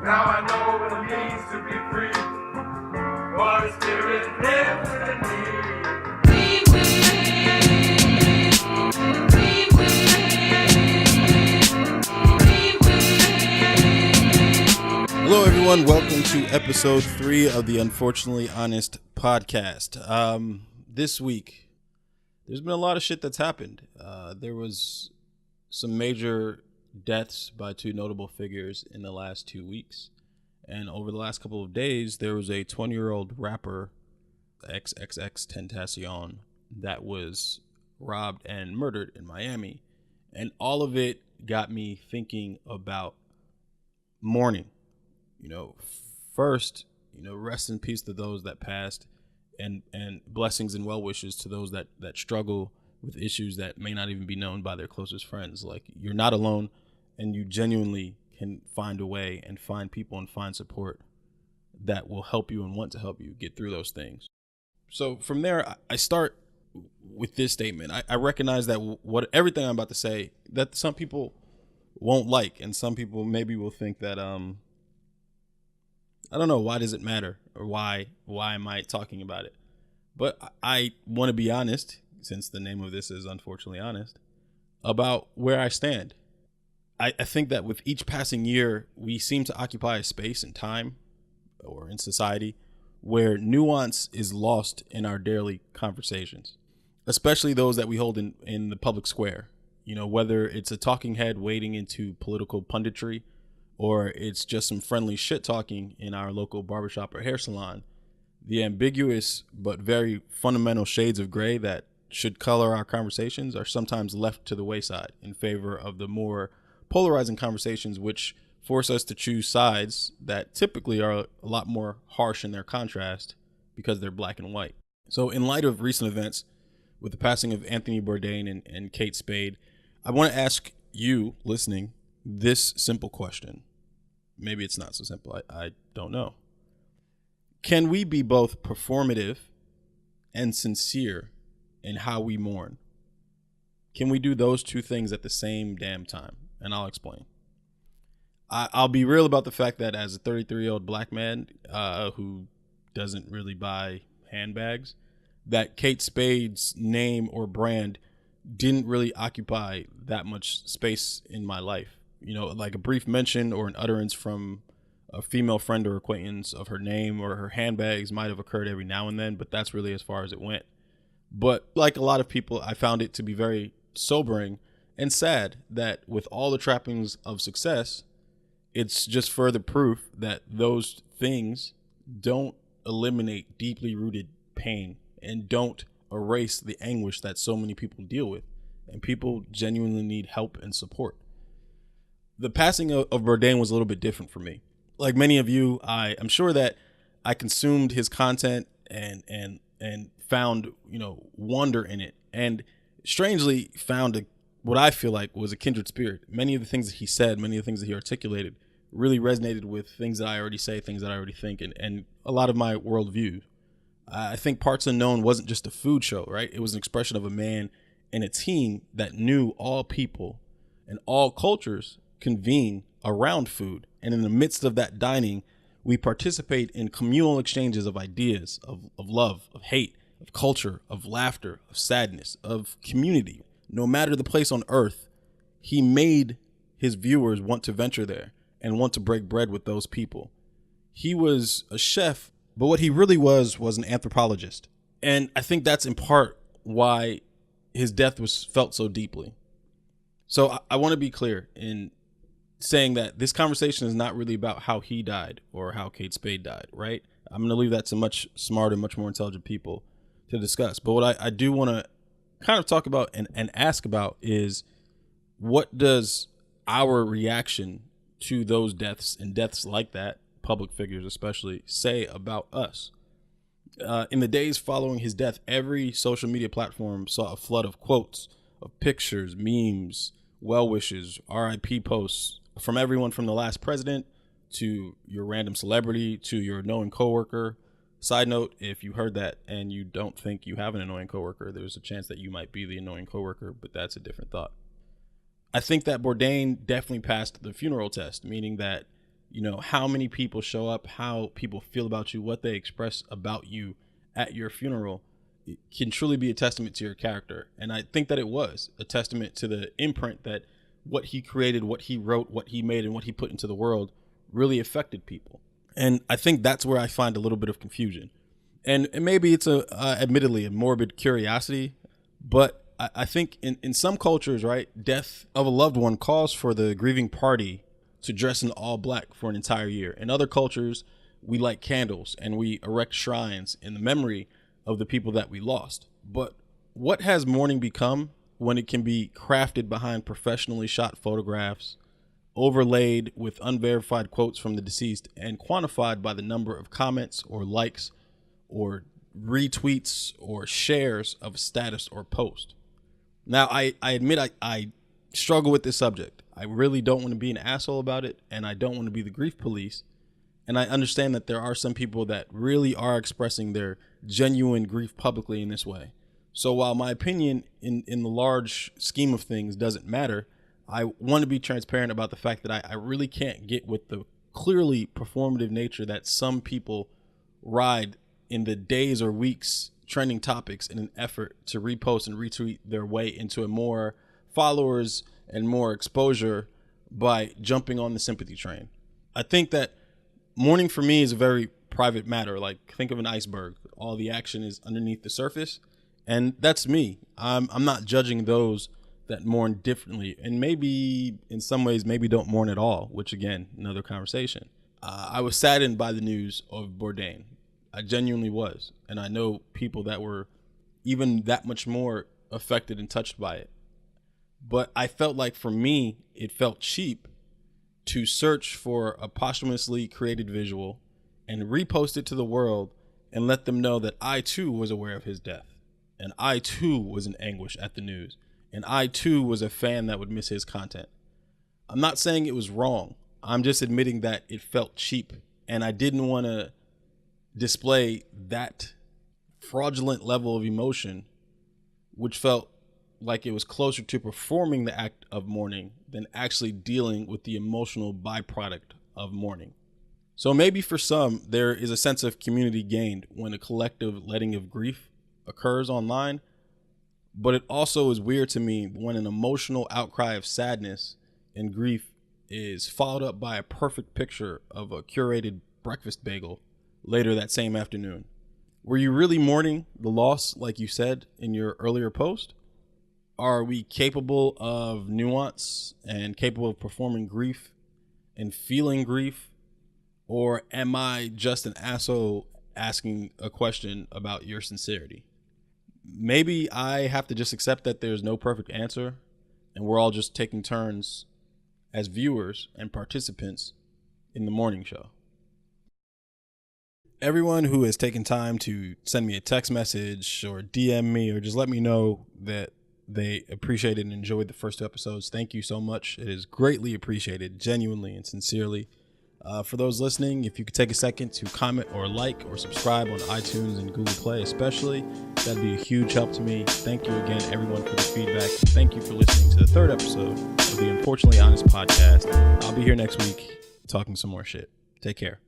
Now I know what it means to be free. For the spirit lives within me. Hello, everyone. Welcome to episode 3 of the Unfortunately Honest podcast. This week, there's been a lot of shit that's happened. There was some major deaths by 2 notable figures in the last 2 weeks. And over the last couple of days, there was a 20-year-old rapper, XXXTentacion, that was robbed and murdered in Miami. And all of it got me thinking about mourning. First, rest in peace to those that passed, and blessings and well wishes to those that struggle with issues that may not even be known by their closest friends. Like, you're not alone, and you genuinely can find a way and find people and find support that will help you and want to help you get through those things. So from there, I start with this statement. I recognize that everything I'm about to say, that some people won't like, and some people maybe will think that I don't know, why does it matter, or why am I talking about it? But I want to be honest, since the name of this is Unfortunately Honest, about where I stand. I think that with each passing year, we seem to occupy a space in time or in society where nuance is lost in our daily conversations, especially those that we hold in the public square. Whether it's a talking head wading into political punditry, or it's just some friendly shit talking in our local barbershop or hair salon, the ambiguous but very fundamental shades of gray that should color our conversations are sometimes left to the wayside in favor of the more polarizing conversations, which force us to choose sides that typically are a lot more harsh in their contrast because they're black and white. So in light of recent events with the passing of Anthony Bourdain and Kate Spade, I want to ask you listening this simple question. Maybe it's not so simple. I don't know. Can we be both performative and sincere in how we mourn? Can we do those two things at the same damn time? And I'll explain. I'll be real about the fact that as a 33-year-old black man who doesn't really buy handbags, that Kate Spade's name or brand didn't really occupy that much space in my life. Like a brief mention or an utterance from a female friend or acquaintance of her name or her handbags might have occurred every now and then, but that's really as far as it went. But like a lot of people, I found it to be very sobering and sad that with all the trappings of success, it's just further proof that those things don't eliminate deeply rooted pain and don't erase the anguish that so many people deal with, and people genuinely need help and support. The passing of Bourdain was a little bit different for me. Like many of you, I'm sure that I consumed his content and found, wonder in it, and strangely found what I feel like was a kindred spirit. Many of the things that he said, many of the things that he articulated really resonated with things that I already say, things that I already think, and a lot of my worldview. I think Parts Unknown wasn't just a food show, right? It was an expression of a man and a team that knew all people and all cultures convene around food, and in the midst of that dining, we participate in communal exchanges of ideas, of love, of hate, of culture, of laughter, of sadness, of community. No matter the place on earth, he made his viewers want to venture there and want to break bread with those people. He was a chef, but what he really was an anthropologist. And I think that's in part why his death was felt so deeply. So I want to be clear in saying that this conversation is not really about how he died or how Kate Spade died, right? I'm going to leave that to much smarter, much more intelligent people to discuss. But what I do want to kind of talk about and ask about is, what does our reaction to those deaths and deaths like that, public figures especially, say about us? In the days following his death, every social media platform saw a flood of quotes, of pictures, memes, well wishes, RIP posts from everyone from the last president to your random celebrity to your annoying coworker. Side note, if you heard that and you don't think you have an annoying coworker, there's a chance that you might be the annoying coworker, but that's a different thought. I think that Bourdain definitely passed the funeral test, meaning that how many people show up, how people feel about you, what they express about you at your funeral, it can truly be a testament to your character. And I think that it was a testament to the imprint that what he created, what he wrote, what he made, and what he put into the world really affected people. And I think that's where I find a little bit of confusion. And maybe it's admittedly a morbid curiosity, but I think in some cultures, right, death of a loved one calls for the grieving party to dress in all black for an entire year. In other cultures, we light candles and we erect shrines in the memory of the people that we lost. But what has mourning become when it can be crafted behind professionally shot photographs, overlaid with unverified quotes from the deceased, and quantified by the number of comments or likes or retweets or shares of a status or post? Now, I admit I struggle with this subject. I really don't want to be an asshole about it, and I don't want to be the grief police. And I understand that there are some people that really are expressing their genuine grief publicly in this way. So while my opinion in the large scheme of things doesn't matter, I want to be transparent about the fact that I really can't get with the clearly performative nature that some people ride in the days or weeks trending topics in an effort to repost and retweet their way into a more followers and more exposure by jumping on the sympathy train. I think that mourning for me is a very private matter. Like, think of an iceberg. All the action is underneath the surface. And that's me. I'm not judging those that mourn differently, and maybe in some ways maybe don't mourn at all, which again, another conversation. I was saddened by the news of Bourdain. I genuinely was. And I know people that were even that much more affected and touched by it. But I felt like for me, it felt cheap to search for a posthumously created visual and repost it to the world and let them know that I too was aware of his death. And I too was in anguish at the news. And I too was a fan that would miss his content. I'm not saying it was wrong. I'm just admitting that it felt cheap. And I didn't want to display that fraudulent level of emotion, which felt like it was closer to performing the act of mourning than actually dealing with the emotional byproduct of mourning. So maybe for some, there is a sense of community gained when a collective letting of grief occurs online. But it also is weird to me when an emotional outcry of sadness and grief is followed up by a perfect picture of a curated breakfast bagel later that same afternoon. Were you really mourning the loss like you said in your earlier post? Are we capable of nuance and capable of performing grief and feeling grief? Or am I just an asshole asking a question about your sincerity? Maybe I have to just accept that there's no perfect answer and we're all just taking turns as viewers and participants in the morning show. Everyone who has taken time to send me a text message or DM me or just let me know that they appreciated and enjoyed the first two episodes, thank you so much. It is greatly appreciated, genuinely and sincerely. For those listening, if you could take a second to comment or like or subscribe on iTunes and Google Play especially, that'd be a huge help to me. Thank you again, everyone, for the feedback. Thank you for listening to the third episode of the Unfortunately Honest podcast. I'll be here next week talking some more shit. Take care.